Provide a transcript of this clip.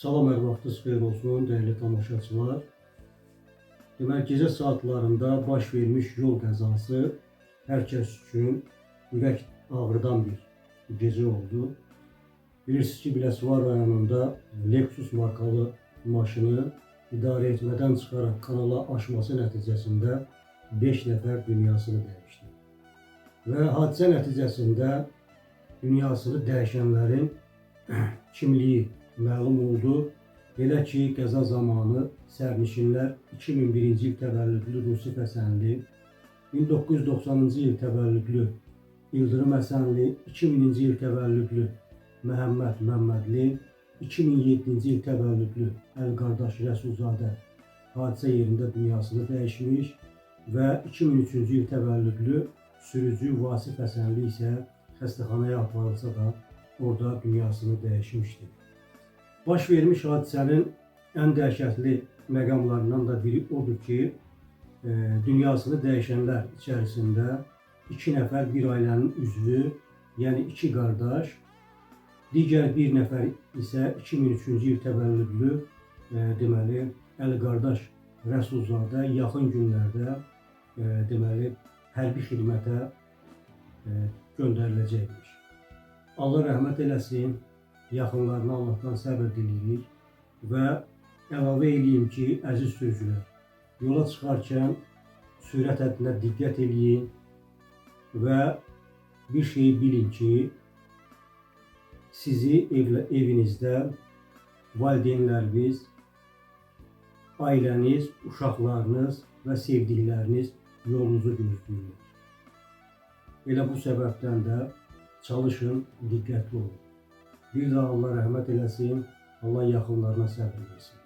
Salam, hər vaxtınız xeyir olsun, dəyərli tamaşaçılar. Demək, gecə saatlarında baş vermiş yol qəzası hər kəs üçün ürək ağrıdan bir gecə oldu. Bilirsiniz ki, Biləsuvar rayonunda Lexus markalı maşını idarə etmədən çıxaraq kanala aşması nəticəsində 5 nəfər dünyasını dəyişdi. Və hadisə nəticəsində dünyasını dəyişənlərin kimliyi məlum oldu. Belə ki, qəza zamanı sərnişinlər 2001-ci il təvəllüdlü Rusif Həsənli, 1990-cı il təvəllüdlü İldırım Həsənli, 2000-ci il təvəllüdlü Məhəmməd Məmmədli, 2007-ci il təvəllüdlü Əlqardaş Rəsulzadə hadisə yerində dünyasını dəyişmiş və 2003-cü il təvəllüdlü sürücü Vasif Həsənli isə xəstəxanaya aparılsa da orada dünyasını dəyişmişdi. Baş vermiş hadisənin ən dəhşətli məqamlarından da biri odur ki, dünyasını dəyişənlər içərisində 2 nəfər bir ailənin üzvü, yəni 2 qardaş, digər bir nəfər isə 2003-cü il təvəllüdlü deməli Əlqardaş Rəsulzadə yaxın günlərdə deməli hərbi xidmətə göndəriləcəkmiş. Allah rəhmət eləsin, yaxınlarına Allahdan səbir diləyirik və əlavə edeyim ki, əziz sürücülər, yola çıxarkən sürət həddinə diqqət edin və bir şeyi bilin ki, sizi evinizdə valideynləriniz, ailəniz, uşaqlarınız və sevdikləriniz yolunuzu gözləyir. Elə bu səbəbdən də çalışın, diqqətli olun. Bir daha Allah rəhmət eləsin, Allah yaxınlarına səbir versin.